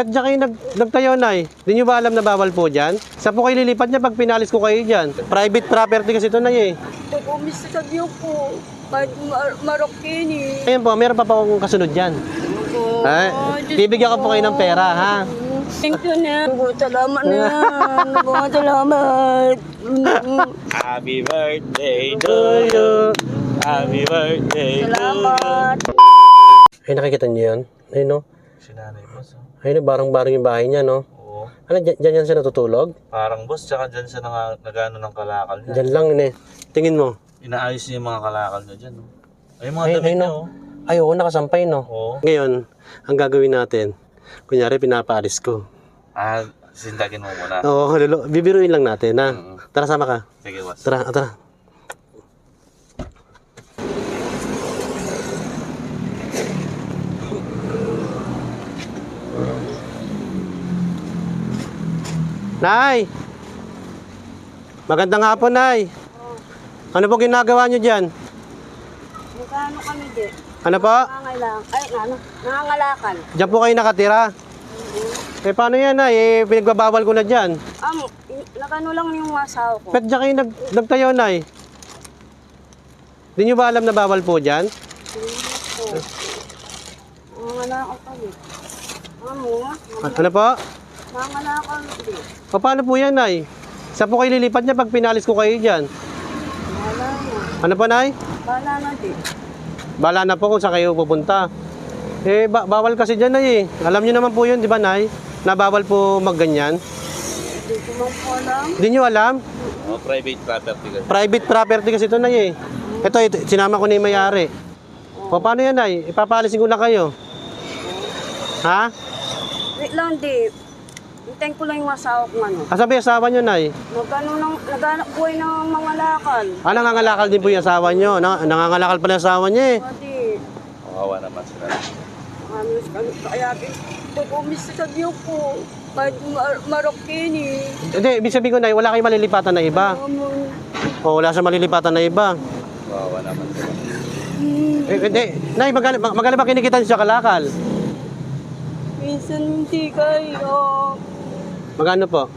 Ba't dyan kayo nagtayo, Nay? Di nyo ba alam na bawal po dyan? Saan po kayo lilipat niya pag pinalis ko kayo dyan? Private property kasi ito, Nay eh. Pag umis sa diyo po, kahit Marokini. Ayun po, meron pa po akong kasunod dyan. Ay, bibigyan ko po kayo ng pera, ha? Thank you na. Salamat na. Salamat. Happy birthday to you. Happy birthday to you. Salamat. Ay, nakikita niyo yun? Ayun, no? Sinanay boss. Ayun, barang-barang yung bahay niya, no? Oo. Ano, dyan yan siya natutulog? Parang boss, tsaka dyan siya nagano ng kalakal niya. Dyan lang, eh. Tingin mo. Inaayos niya yung mga kalakal niya dyan. No? Ay, yung mga Ay, damit ay, niya. no. Oh. Ay, oo, nakasampay, no? Oo. Ngayon, ang gagawin natin, kunyari, pinapaalis ko. Ah, sindagin mo muna. Oo, bibiruin lang natin, ha? Tara, sama ka. Sige boss. Tara, tara. Nay! Magandang hapon, Nay. Ano po ginagawa nyo dyan? Magkano kami di? Ano po? Nangangalakan. Diyan po kayo nakatira? Eh, paano yan, Nay? Eh, pinagbabawal ko na dyan. Nakano lang yung asawa ko. Ba't dyan kayo nagtayo, Nay? Di nyo ba alam na bawal po dyan? Nangangalakan kami. Ano po? Nangangalakan di. Paano po yan, Nay? Saan po kayo lilipat niya pag pinalis ko kayo dyan? Wala na. Ano po, Nay? Wala na di. Bala na po kung saan kayo pupunta. Eh, bawal kasi dyan, Nay eh. Alam nyo naman po yun, di ba, Nay? Na bawal po magganyan. Hindi ko man po alam. Di nyo alam? Oh, private property kasi. Private property kasi ito, Nay eh. Ito, sinama ko na yung may-ari. O, paano yan, Nay? Ipapalisin ko na kayo. Ha? Wait lang di. Hintayin ko lang yung asawa ko ano. Asabi asawa nyo, Nay? Naghanap buhay ng mga lakal. Ah, nangangalakal din po yung asawa nyo. Nangangalakal pala yung asawa nyo eh. Pati. Kawawa naman sila. Kaya pag umis sa diyo po, kahit Marokini. Hindi, ibig sabihin ko, Nay, wala kayong malilipatan na iba. O, wala sa malilipatan na iba. Kawawa naman sila. Hindi, Nay, magkano ba kinikita niyo sa kalakal? Minsan hindi kayo. Magkano po?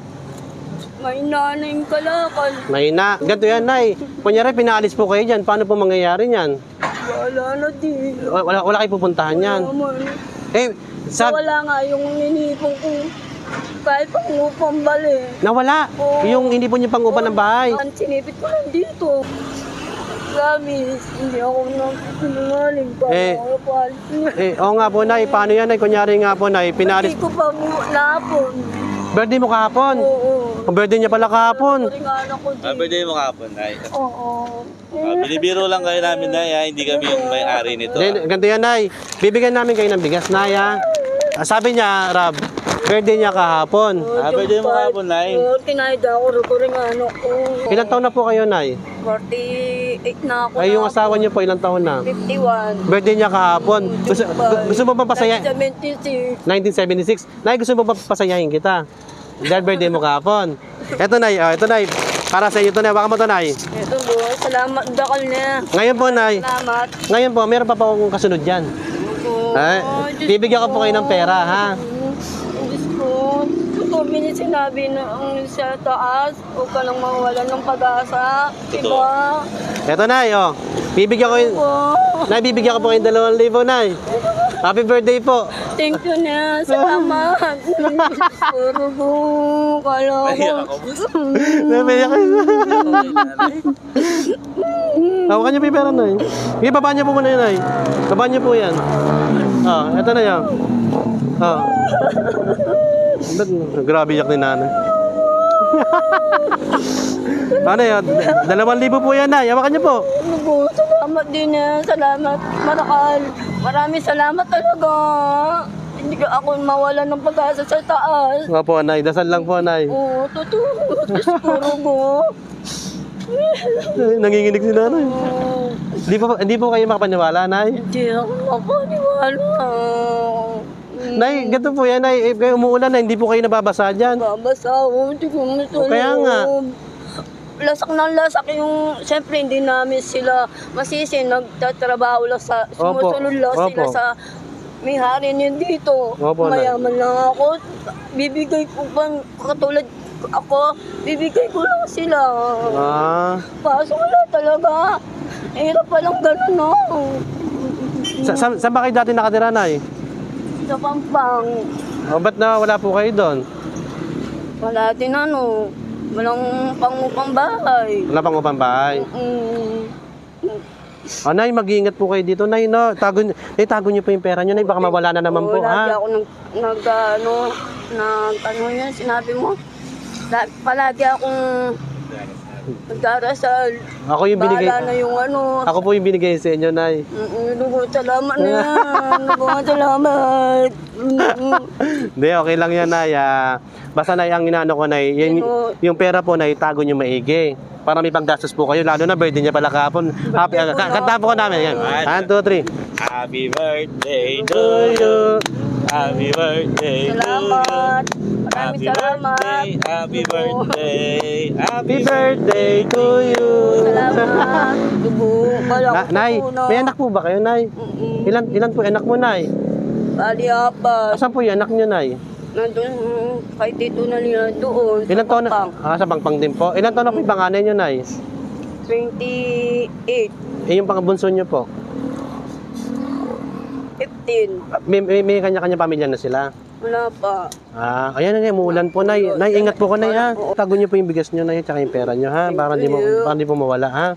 May nanay yung kalakal. Mahina. Ganito yan, Nay. Kunyari, pinaalis po kayo dyan. Paano po mangyayari yan? Wala na din. Wala kayo pupuntahan yan. Naman. Eh, Wala nga yung ninipong ko. Kahit pangupang bali. nawala. Oo. Yung inipon niyo pang-upan ng bahay. Ang sinipit ko lang dito. Promise, hindi ako sinungaling pa. Eh. Ako palis niya. Oo nga po, Nay. Paano yan, Nay? Kunyari nga po, Nay, pinaalis. Hindi ko pa napon. Birthday mo kahapon. Oo. Ang birthday niya pala kahapon. Ring anak ko din. Birthday mo kapon, Nay. Oo. Binibiro lang kayo namin, Nay. Ha? Hindi kami yung may-ari nito. Then, ganito yan, Nay. Bibigyan namin kayo ng bigas, Nay, ha? Sabi niya, Rab, birthday niya kahapon. Birthday mo kapon, Nay. Oo, tinayda ako. Ring anak ko. Ilang taon na po kayo, Nay? 48 na ako. Ay, yung asawa niyo po, ilang taon na? 51. Birthday niya kahapon. Gusto mo ba pasaya? 76. 1976. Nay, gusto mo ba pasayahin kita? Dahil birthday mo kahapon. Eto, Nay. Ito, Nay. Para sa iyo ito, Nay. Baka mo ito, Nay. Ito po, salamat dakal na. Ngayon po, Nay. Salamat. Ngayon po, meron pa po akong kasunod dyan. Ay, bibigyan ko po kayo ng pera, ha? Diyos ko. Ito, sinabi na ang sa taas, huwag ka nang mawalan ng pag-asa. Diba? Eto, Nay, oh. Bibigyan ko yun. Nay, bibigyan ko po kayo ng 2,000, Nay. Happy birthday po. Thank you na. Salamat. Puro po. Kala Nahiya ko. ako. Nabiyak kayo. Hawakan niyo po yung pera, Nay. Sige, babaan niyo po muna yun, Nay. Babaan niyo po yan. Eto na yan. Ba't grabe yak ni Nanay. Ano yan? 2,000 po yan, Nay. Hawakan niyo po. Salamat din na. Salamat. Marakal. Maraming salamat talaga. Hindi ka ako mawalan ng pag-asa sa taas. Nga po, Nay. Dasal lang po, Nay. Oo, totoo. Puro mo. Nanginginig si Nanay. Hindi po kayo makapaniwala, Nay. Hindi ako makapaniwala. Nay, ganito po yan, Nay. Eh, kayo umuulan na, hindi po kayo nababasa dyan. Babasa ako. Hindi ko matulog. Kaya nga. Lasak ng lasak yung, siyempre hindi namin sila masisi, nagtatrabaho lang sa, sumusunod lang sila Opo. sa may hari niyo dito. Opo, Nay. Mayaman lang ako. Bibigay ko pang katulad ako. Bibigay ko lang sila. Ah, Kaso wala talaga. Hirap palang gano'n, no? saan ba kayo dati nakatira, Nay? Sa Pampang. O, ba't na wala po kayo doon? Wala din ano. Walang pangupang bahay. Wala pang upang bahay. O, Nay, mag-iingat po kayo dito, Nay, no? Tago niyo po yung pera niyo, Nay, baka mawala na naman po, Lagi ha? ako ano yan, sinabi mo. Palagi akong nagdarasal. Ako yung binigay, Bahala na yung ano. ako po yung binigay sa inyo, Nay. Salamat na yan. Salamat. Hindi, okay lang yan, Nay. Basta, Nay, ang inaano ko, Nay, yung pera po, Nay, tago niyo maigi. Para may panggastos po kayo, lalo na birthday niya pala kahapon. Happy, kanta po ko namin. Yan. 1, 2, 3. Happy birthday to To you. Happy birthday Salamat. Happy Maraming salamat. birthday, happy birthday, Happy birthday to you. Salamat. Dugo. Wala ko Nay, tutunan. may anak po ba kayo, Nay? Ilan po anak mo, Nay? Bali apat. Asan po yung anak niyo, Nay? Nandun kay Tito na nila doon. Ilan taon Pampang. na? Sa Pangpang din po. Ilan taon na po yung panganay niyo, Nay? 28. Yung pangbunso niyo po? 15. May kanya-kanya pamilya na sila. Wala pa. Ayan na, umuulan po, Nay. Nay, ingat po ko, Nay, ha? Tago niyo po yung bigas niyo, Nay, tsaka yung pera niyo, ha? Para hindi po mawala, ha?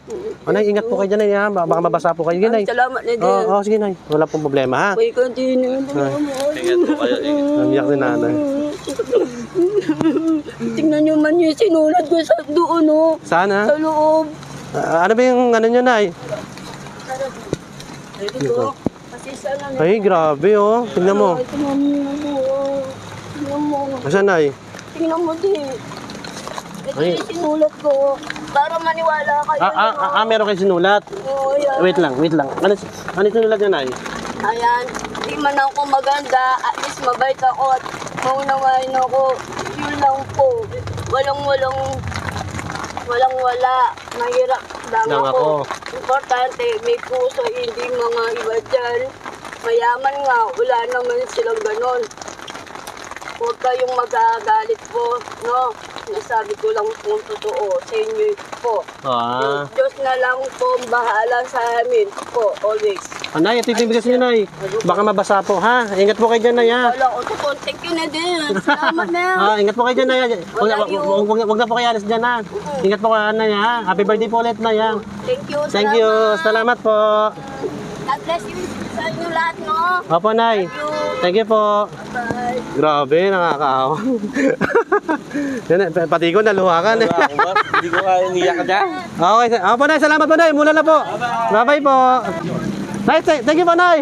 O, Nay, ingat po kayo dyan, Nay, ha? Baka mabasa po kayo. Sige, Nay. Salamat na din. Oo, sige, Nay. Wala pong problema, ha? May continue. Ingat po kayo. Namiyak si nanay. Tingnan nyo man yung sinulat ko sa doon, no? Saan, ha? Sa loob. Ano ba yung ano niyo, Nay? Ito. Kasi sana na. Ay, grabe, oh. Tingnan mo. Tingnan mo. Tingnan mo. Asan, Nay? Tingnan mo din. Ito Ay. yung sinulat ko. Para maniwala kayo. Meron kayo sinulat. Oo, yan. Wait lang. Ano sinulat niyo, Nay? Ayan, di man ako maganda, at least mabait ako at maunawain ako. Yun lang po. Walang-wala. Mahirap lang Lang ako. ako. Importante, may puso, hindi mga iba dyan. Mayaman nga, wala naman silang ganon. Huwag kayong magagalit po, no? Nasabi ko lang kung totoo sa inyo po. Yung Diyos na lang po ang bahala sa amin po, always. Nay, ito yung bigas niyo, Nay. Baka mabasa po, ha? Ingat po kayo dyan, Nay, ha? Wala ko, thank you na din. Salamat na. Ingat po kayo dyan, Nay. Huwag na po kayo alis dyan, ha? Ingat po kayo, Nay, ha? Happy birthday po ulit, Nay, ha? Thank you, Thank you. Salamat po. God bless you sa inyo lahat, no? Opo, Nay. Thank you po. Bye. Grabe, nakakaawa. Yan, pati ko naluhakan. Hindi ko kaya niyak ka dyan. Okay, opo, Nay. Salamat po, Nay. Mula na po. Bye-bye po. Nay, thank you po, Nay.